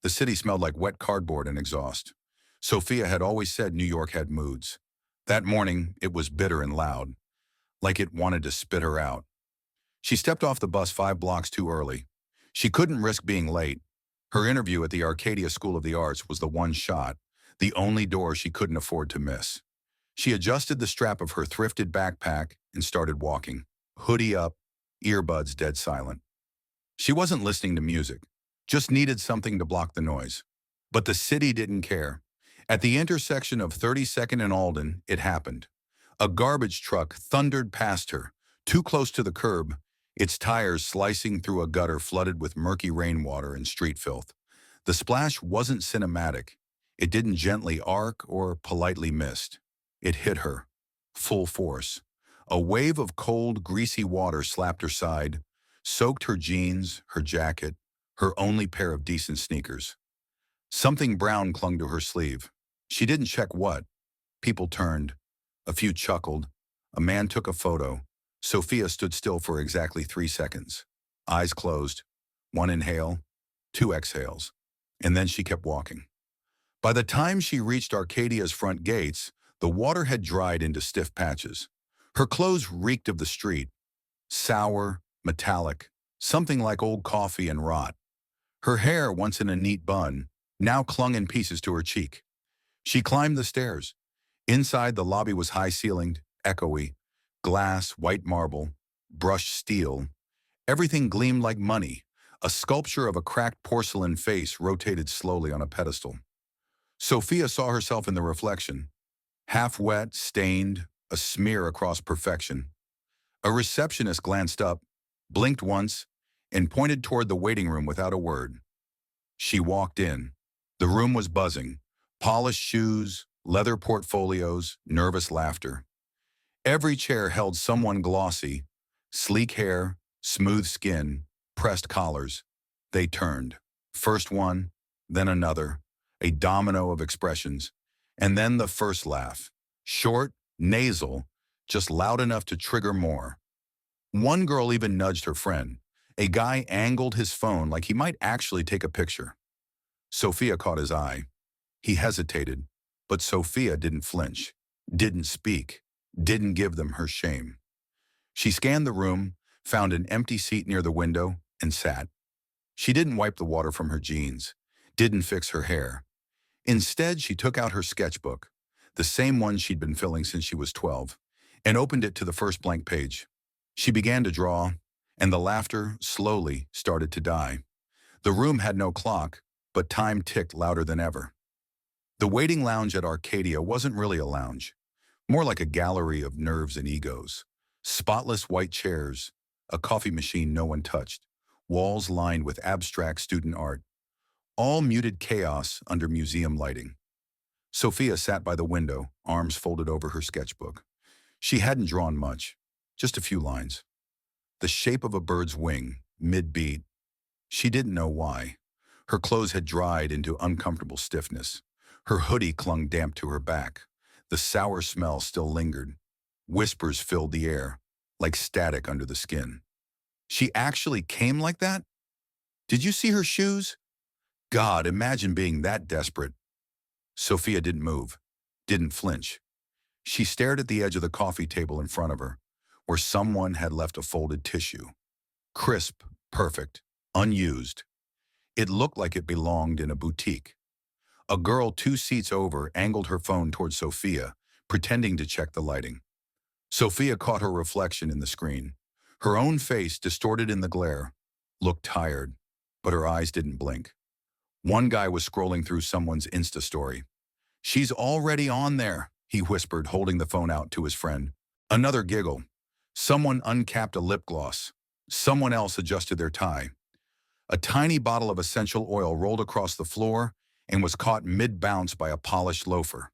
The city smelled like wet cardboard and exhaust. Sophia had always said New York had moods. That morning, it was bitter and loud, like it wanted to spit her out. She stepped off the bus 5 blocks too early. She couldn't risk being late. Her interview at the Arcadia School of the Arts was the one shot, the only door she couldn't afford to miss. She adjusted the strap of her thrifted backpack and started walking, hoodie up, earbuds dead silent. She wasn't listening to music, just needed something to block the noise. But the city didn't care. At the intersection of 32nd and Alden, it happened. A garbage truck thundered past her, too close to the curb, its tires slicing through a gutter flooded with murky rainwater and street filth. The splash wasn't cinematic. It didn't gently arc or politely mist. It hit her, full force. A wave of cold, greasy water slapped her side, soaked her jeans, her jacket, her only pair of decent sneakers. Something brown clung to her sleeve. She didn't check what. People turned. A few chuckled. A man took a photo. Sophia stood still for exactly 3 seconds. Eyes closed. 1 inhale, 2 exhales. And then she kept walking. By the time she reached Arcadia's front gates, the water had dried into stiff patches. Her clothes reeked of the street. Sour, metallic, something like old coffee and rot. Her hair, once in a neat bun, now clung in pieces to her cheek. She climbed the stairs. Inside, the lobby was high-ceilinged, echoey, glass, white marble, brushed steel. Everything gleamed like money. A sculpture of a cracked porcelain face rotated slowly on a pedestal. Sophia saw herself in the reflection. Half wet, stained, a smear across perfection. A receptionist glanced up, blinked once, and pointed toward the waiting room without a word. She walked in. The room was buzzing. Polished shoes, leather portfolios, nervous laughter. Every chair held someone glossy, sleek hair, smooth skin, pressed collars. They turned. First one, then another, a domino of expressions, and then the first laugh. Short, nasal, just loud enough to trigger more. One girl even nudged her friend. A guy angled his phone like he might actually take a picture. Sophia caught his eye. He hesitated, but Sophia didn't flinch, didn't speak, didn't give them her shame. She scanned the room, found an empty seat near the window, and sat. She didn't wipe the water from her jeans, didn't fix her hair. Instead, she took out her sketchbook, the same one she'd been filling since she was 12, and opened it to the first blank page. She began to draw, and the laughter slowly started to die. The room had no clock, but time ticked louder than ever. The waiting lounge at Arcadia wasn't really a lounge, more like a gallery of nerves and egos. Spotless white chairs, a coffee machine no one touched, walls lined with abstract student art, all muted chaos under museum lighting. Sophia sat by the window, arms folded over her sketchbook. She hadn't drawn much, just a few lines. The shape of a bird's wing, mid-beat. She didn't know why. Her clothes had dried into uncomfortable stiffness. Her hoodie clung damp to her back. The sour smell still lingered. Whispers filled the air, like static under the skin. She actually came like that? Did you see her shoes? God, imagine being that desperate. Sophia didn't move, didn't flinch. She stared at the edge of the coffee table in front of her, where someone had left a folded tissue. Crisp, perfect, unused. It looked like it belonged in a boutique. A girl 2 seats over angled her phone toward Sophia, pretending to check the lighting. Sophia caught her reflection in the screen. Her own face, distorted in the glare, looked tired, but her eyes didn't blink. One guy was scrolling through someone's Insta story. "She's already on there," he whispered, holding the phone out to his friend. Another giggle. Someone uncapped a lip gloss. Someone else adjusted their tie. A tiny bottle of essential oil rolled across the floor and was caught mid-bounce by a polished loafer.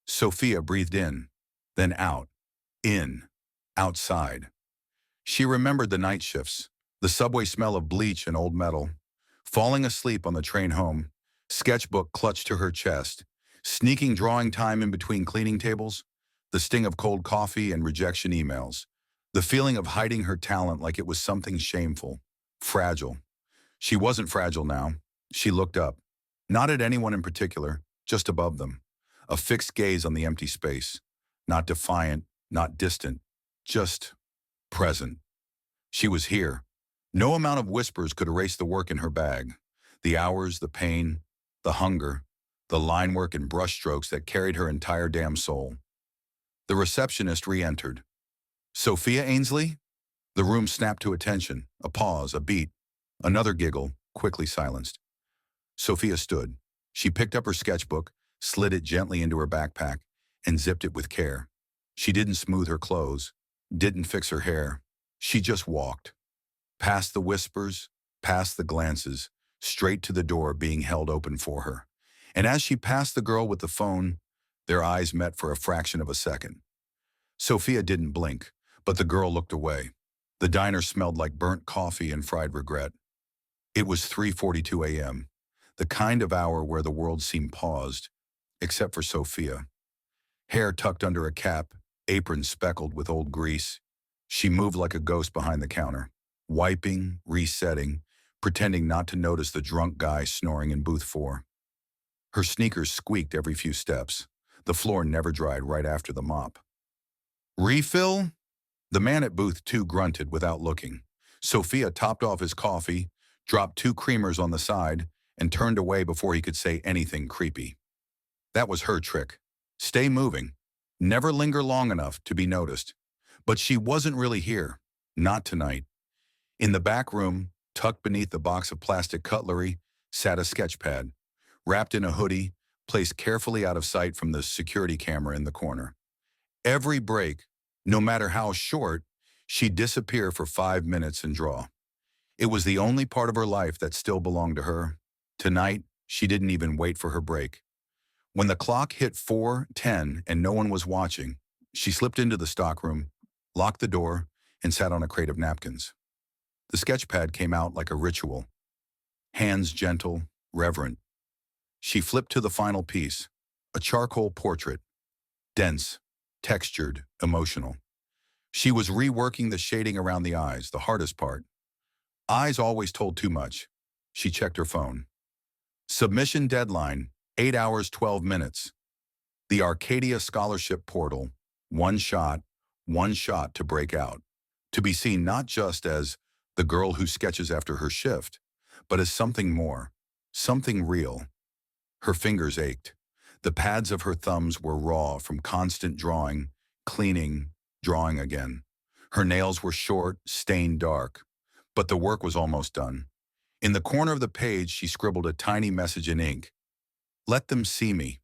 Sophia breathed in, then out, in, outside. She remembered the night shifts, the subway smell of bleach and old metal. Falling asleep on the train home, sketchbook clutched to her chest, sneaking drawing time in between cleaning tables, the sting of cold coffee and rejection emails, the feeling of hiding her talent like it was something shameful, fragile. She wasn't fragile now. She looked up. Not at anyone in particular, just above them. A fixed gaze on the empty space. Not defiant, not distant, just present. She was here. No amount of whispers could erase the work in her bag. The hours, the pain, the hunger, the line work and brushstrokes that carried her entire damn soul. The receptionist re-entered. Sophia Ainsley? The room snapped to attention. A pause, a beat. Another giggle, quickly silenced. Sophia stood. She picked up her sketchbook, slid it gently into her backpack, and zipped it with care. She didn't smooth her clothes, didn't fix her hair. She just walked. Past the whispers, past the glances, straight to the door being held open for her. And as she passed the girl with the phone, their eyes met for a fraction of a second. Sophia didn't blink, but the girl looked away. The diner smelled like burnt coffee and fried regret. It was 3:42 a.m., the kind of hour where the world seemed paused, except for Sophia. Hair tucked under a cap, apron speckled with old grease. She moved like a ghost behind the counter, wiping, resetting, pretending not to notice the drunk guy snoring in booth 4. Her sneakers squeaked every few steps. The floor never dried right after the mop. "Refill?" The man at booth 2 grunted without looking. Sophia topped off his coffee, dropped 2 creamers on the side, and turned away before he could say anything creepy. That was her trick. Stay moving. Never linger long enough to be noticed. But she wasn't really here. Not tonight. In the back room, tucked beneath the box of plastic cutlery, sat a sketch pad, wrapped in a hoodie, placed carefully out of sight from the security camera in the corner. Every break, no matter how short, she'd disappear for 5 minutes and draw. It was the only part of her life that still belonged to her. Tonight, she didn't even wait for her break. When the clock hit 4:10 and no one was watching, she slipped into the stockroom, locked the door, and sat on a crate of napkins. The sketch pad came out like a ritual. Hands gentle, reverent. She flipped to the final piece, a charcoal portrait. Dense, textured, emotional. She was reworking the shading around the eyes, the hardest part. Eyes always told too much. She checked her phone. Submission deadline, 8 hours, 12 minutes. The Arcadia Scholarship Portal, one shot to break out. To be seen not just as the girl who sketches after her shift, but as something more, something real. Her fingers ached. The pads of her thumbs were raw from constant drawing, cleaning, drawing again. Her nails were short, stained dark, but the work was almost done. In the corner of the page, she scribbled a tiny message in ink. Let them see me.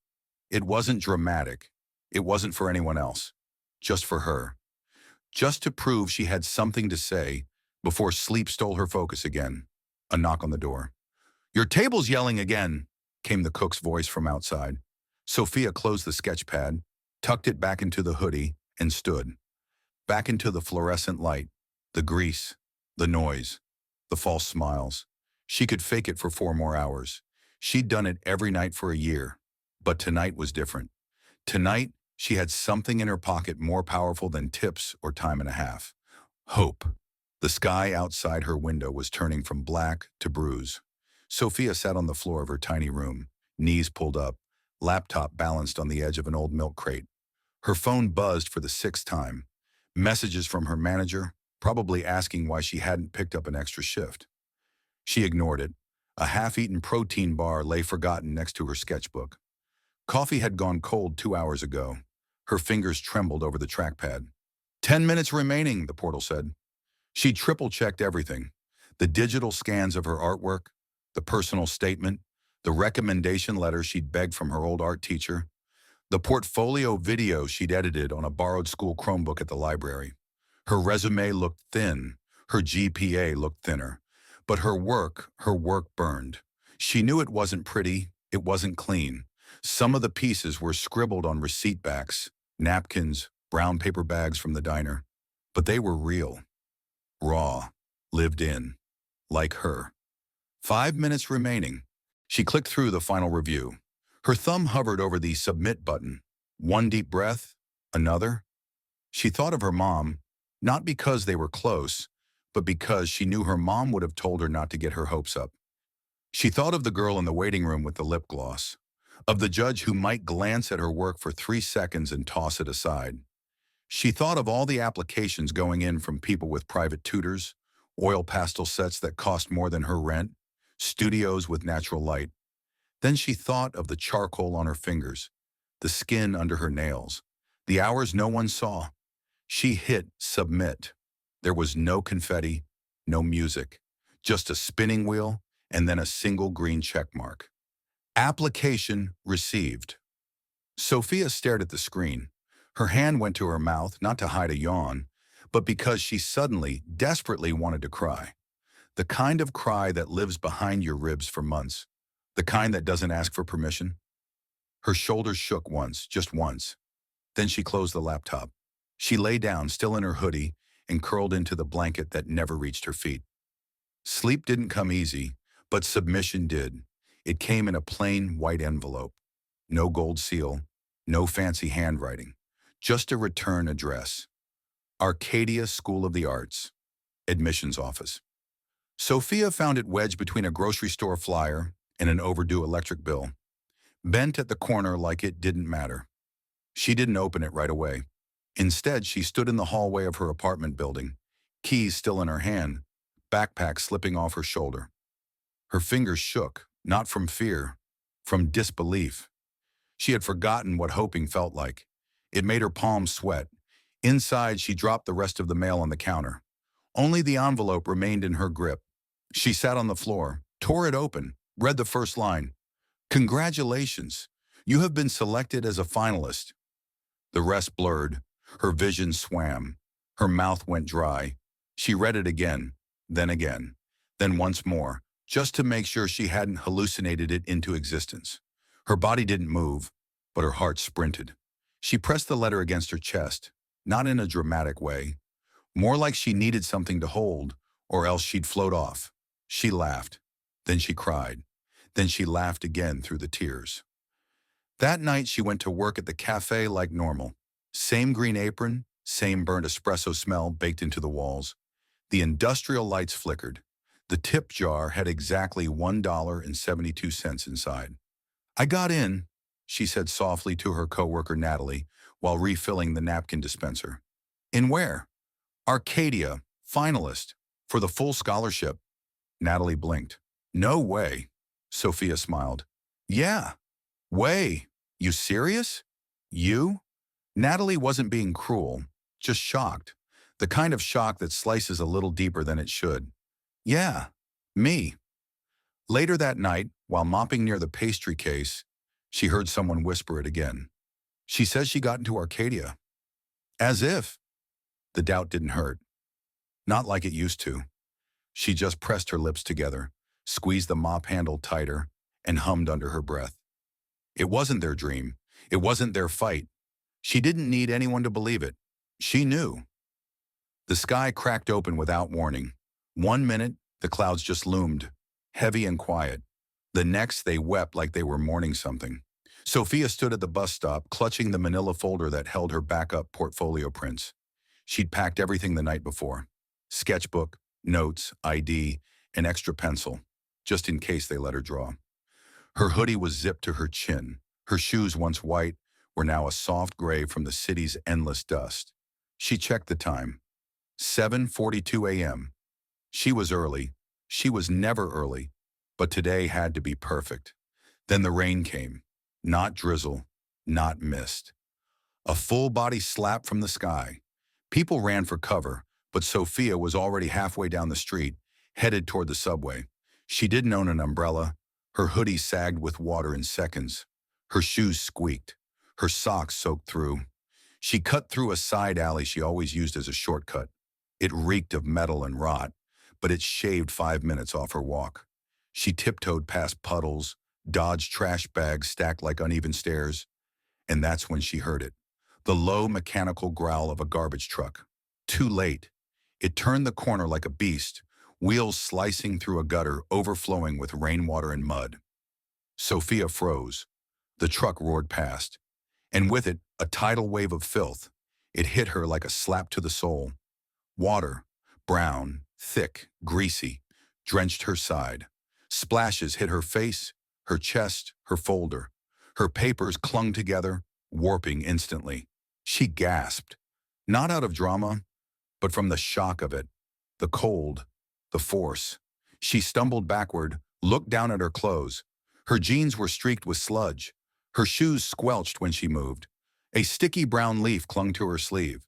It wasn't dramatic. It wasn't for anyone else. Just for her. Just to prove she had something to say before sleep stole her focus again. A knock on the door. "Your table's yelling again," came the cook's voice from outside. Sophia closed the sketch pad, tucked it back into the hoodie, and stood. Back into the fluorescent light, the grease, the noise, the false smiles. She could fake it for 4 more hours. She'd done it every night for a year. But tonight was different. Tonight, she had something in her pocket more powerful than tips or time and a half. Hope. The sky outside her window was turning from black to bruise. Sophia sat on the floor of her tiny room, knees pulled up, laptop balanced on the edge of an old milk crate. Her phone buzzed for the 6th time. Messages from her manager, probably asking why she hadn't picked up an extra shift. She ignored it. A half-eaten protein bar lay forgotten next to her sketchbook. Coffee had gone cold 2 hours ago. Her fingers trembled over the trackpad. 10 minutes remaining, the portal said. She triple-checked everything. The digital scans of her artwork, the personal statement, the recommendation letter she'd begged from her old art teacher, the portfolio video she'd edited on a borrowed school Chromebook at the library. Her resume looked thin. Her GPA looked thinner. But her work burned. She knew it wasn't pretty, it wasn't clean. Some of the pieces were scribbled on receipt backs, napkins, brown paper bags from the diner. But they were real. Raw. Lived in. Like her. 5 minutes remaining. She clicked through the final review. Her thumb hovered over the submit button. One deep breath, another. She thought of her mom, not because they were close, but because she knew her mom would have told her not to get her hopes up. She thought of the girl in the waiting room with the lip gloss, of the judge who might glance at her work for 3 seconds and toss it aside. She thought of all the applications going in from people with private tutors, oil pastel sets that cost more than her rent, studios with natural light. Then she thought of the charcoal on her fingers, the skin under her nails, the hours no one saw. She hit submit. There was no confetti, no music, just a spinning wheel and then a single green check mark. Application received. Sophia stared at the screen. Her hand went to her mouth, not to hide a yawn, but because she suddenly, desperately wanted to cry. The kind of cry that lives behind your ribs for months. The kind that doesn't ask for permission. Her shoulders shook once, just once. Then she closed the laptop. She lay down, still in her hoodie, and curled into the blanket that never reached her feet. Sleep didn't come easy, but submission did. It came in a plain white envelope. No gold seal, no fancy handwriting, just a return address. Arcadia School of the Arts, admissions office. Sophia found it wedged between a grocery store flyer and an overdue electric bill, bent at the corner like it didn't matter. She didn't open it right away. Instead, she stood in the hallway of her apartment building, keys still in her hand, backpack slipping off her shoulder. Her fingers shook, not from fear, from disbelief. She had forgotten what hoping felt like. It made her palms sweat. Inside, she dropped the rest of the mail on the counter. Only the envelope remained in her grip. She sat on the floor, tore it open, read the first line. "Congratulations. You have been selected as a finalist." The rest blurred. Her vision swam. Her mouth went dry. She read it again, then once more, just to make sure she hadn't hallucinated it into existence. Her body didn't move, but her heart sprinted. She pressed the letter against her chest, not in a dramatic way, more like she needed something to hold, or else she'd float off. She laughed. Then she cried. Then she laughed again through the tears. That night she went to work at the cafe like normal. Same green apron, same burnt espresso smell baked into the walls. The industrial lights flickered. The tip jar had exactly $1.72 inside. "I got in," she said softly to her coworker Natalie while refilling the napkin dispenser. "In where?" "Arcadia, finalist, for the full scholarship." Natalie blinked. "No way." Sophia smiled. "Yeah, way. You serious? You?" Natalie wasn't being cruel, just shocked. The kind of shock that slices a little deeper than it should. "Yeah, me." Later that night, while mopping near the pastry case, she heard someone whisper it again. "She says she got into Arcadia." As if. The doubt didn't hurt. Not like it used to. She just pressed her lips together, squeezed the mop handle tighter, and hummed under her breath. It wasn't their dream. It wasn't their fight. She didn't need anyone to believe it. She knew. The sky cracked open without warning. 1 minute, the clouds just loomed, heavy and quiet. The next, they wept like they were mourning something. Sophia stood at the bus stop, clutching the manila folder that held her backup portfolio prints. She'd packed everything the night before. Sketchbook, notes, ID, an extra pencil, just in case they let her draw. Her hoodie was zipped to her chin. Her shoes, once white, were now a soft gray from the city's endless dust. She checked the time. 7:42 a.m. She was early. She was never early, but today had to be perfect. Then the rain came. Not drizzle, not mist. A full-body slap from the sky. People ran for cover, but Sophia was already halfway down the street, headed toward the subway. She didn't own an umbrella. Her hoodie sagged with water in seconds. Her shoes squeaked. Her socks soaked through. She cut through a side alley she always used as a shortcut. It reeked of metal and rot, but it shaved 5 minutes off her walk. She tiptoed past puddles, dodged trash bags stacked like uneven stairs, and that's when she heard it. The low mechanical growl of a garbage truck. Too late. It turned the corner like a beast, wheels slicing through a gutter overflowing with rainwater and mud. Sophia froze. The truck roared past, and with it, a tidal wave of filth. It hit her like a slap to the soul. Water, brown, thick, greasy, drenched her side. Splashes hit her face, her chest, her folder. Her papers clung together, warping instantly. She gasped, not out of drama, but from the shock of it, the cold, the force. She stumbled backward, looked down at her clothes. Her jeans were streaked with sludge. Her shoes squelched when she moved. A sticky brown leaf clung to her sleeve.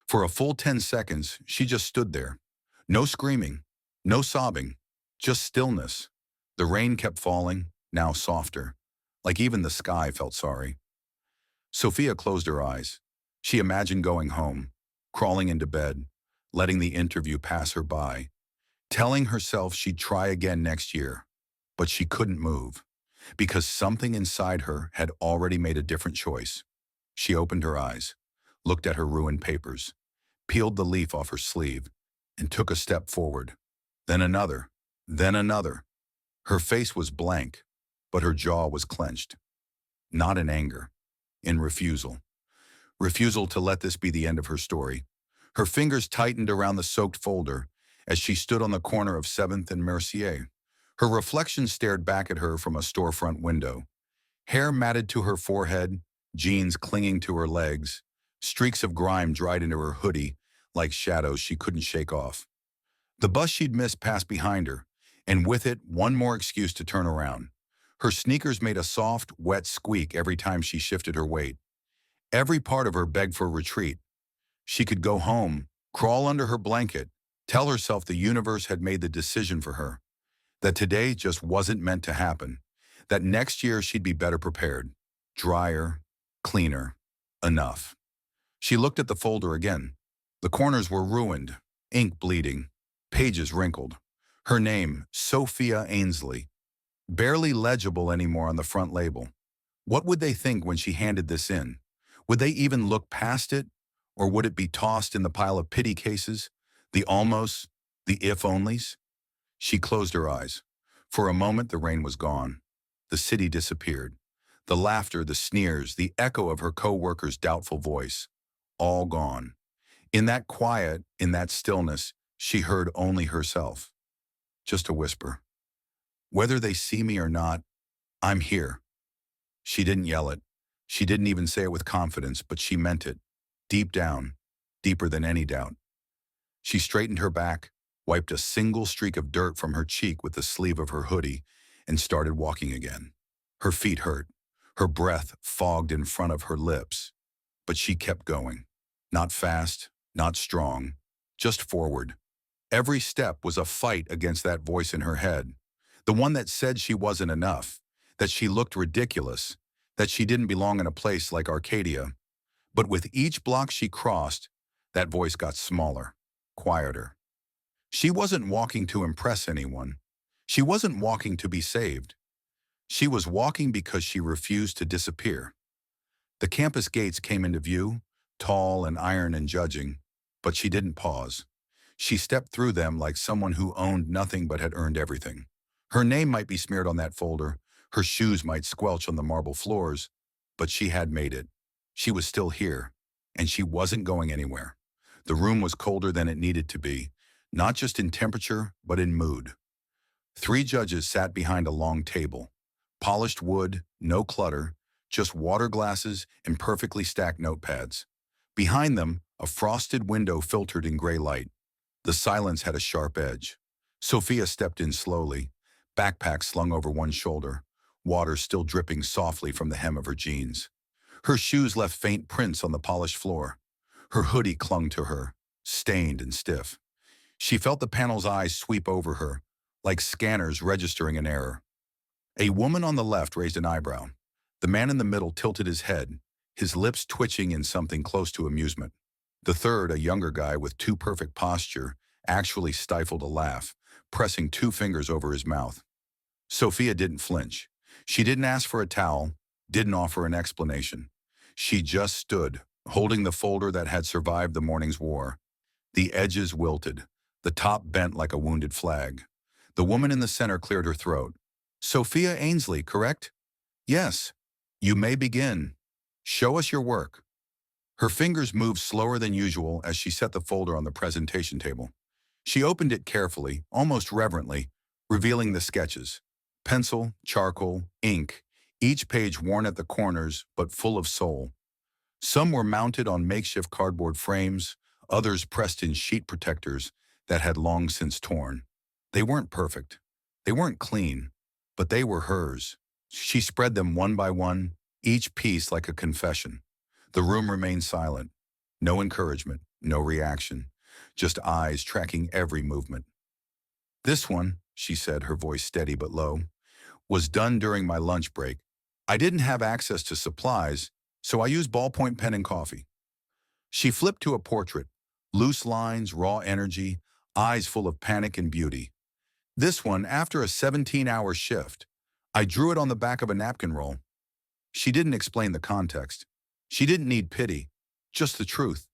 For a full 10 seconds, she just stood there. No screaming, no sobbing, just stillness. The rain kept falling, now softer, like even the sky felt sorry. Sophia closed her eyes. She imagined going home, crawling into bed, letting the interview pass her by, telling herself she'd try again next year. But she couldn't move, because something inside her had already made a different choice. She opened her eyes, looked at her ruined papers, peeled the leaf off her sleeve, and took a step forward. Then another, then another. Her face was blank, but her jaw was clenched. Not in anger, in refusal. Refusal to let this be the end of her story. Her fingers tightened around the soaked folder as she stood on the corner of 7th and Mercier. Her reflection stared back at her from a storefront window. Hair matted to her forehead, jeans clinging to her legs, streaks of grime dried into her hoodie like shadows she couldn't shake off. The bus she'd missed passed behind her, and with it, one more excuse to turn around. Her sneakers made a soft, wet squeak every time she shifted her weight. Every part of her begged for retreat. She could go home, crawl under her blanket, tell herself the universe had made the decision for her, that today just wasn't meant to happen, that next year she'd be better prepared, drier, cleaner, enough. She looked at the folder again. The corners were ruined, ink bleeding, pages wrinkled. Her name, Sophia Ainsley, barely legible anymore on the front label. What would they think when she handed this in? Would they even look past it? Or would it be tossed in the pile of pity cases, the almosts, the if-onlys? She closed her eyes. For a moment, the rain was gone. The city disappeared. The laughter, the sneers, the echo of her co-worker's doubtful voice, all gone. In that quiet, in that stillness, she heard only herself. Just a whisper. Whether they see me or not, I'm here. She didn't yell it. She didn't even say it with confidence, but she meant it. Deep down, deeper than any doubt. She straightened her back, wiped a single streak of dirt from her cheek with the sleeve of her hoodie, and started walking again. Her feet hurt. Her breath fogged in front of her lips. But she kept going. Not fast, not strong, just forward. Every step was a fight against that voice in her head. The one that said she wasn't enough, that she looked ridiculous, that she didn't belong in a place like Arcadia. But with each block she crossed, that voice got smaller, quieter. She wasn't walking to impress anyone. She wasn't walking to be saved. She was walking because she refused to disappear. The campus gates came into view, tall and iron and judging, but she didn't pause. She stepped through them like someone who owned nothing but had earned everything. Her name might be smeared on that folder, her shoes might squelch on the marble floors, but she had made it. She was still here, and she wasn't going anywhere. The room was colder than it needed to be, not just in temperature, but in mood. 3 judges sat behind a long table. Polished wood, no clutter, just water glasses and perfectly stacked notepads. Behind them, a frosted window filtered in gray light. The silence had a sharp edge. Sophia stepped in slowly, backpack slung over one shoulder, water still dripping softly from the hem of her jeans. Her shoes left faint prints on the polished floor. Her hoodie clung to her, stained and stiff. She felt the panel's eyes sweep over her, like scanners registering an error. A woman on the left raised an eyebrow. The man in the middle tilted his head, his lips twitching in something close to amusement. The third, a younger guy with too perfect posture, actually stifled a laugh, pressing 2 fingers over his mouth. Sophia didn't flinch. She didn't ask for a towel, didn't offer an explanation. She just stood, holding the folder that had survived the morning's war. The edges wilted, the top bent like a wounded flag. The woman in the center cleared her throat. Sophia Ainsley, correct? Yes. You may begin. Show us your work. Her fingers moved slower than usual as she set the folder on the presentation table. She opened it carefully, almost reverently, revealing the sketches. Pencil, charcoal, ink, each page worn at the corners but full of soul. Some were mounted on makeshift cardboard frames, others pressed in sheet protectors that had long since torn. They weren't perfect. They weren't clean, but they were hers. She spread them one by one, each piece like a confession. The room remained silent. No encouragement, no reaction, just eyes tracking every movement. This one, she said, her voice steady but low, was done during my lunch break. I didn't have access to supplies, so I used ballpoint pen and coffee. She flipped to a portrait, loose lines, raw energy, eyes full of panic and beauty. This one, after a 17-hour shift, I drew it on the back of a napkin roll. She didn't explain the context. She didn't need pity, just the truth.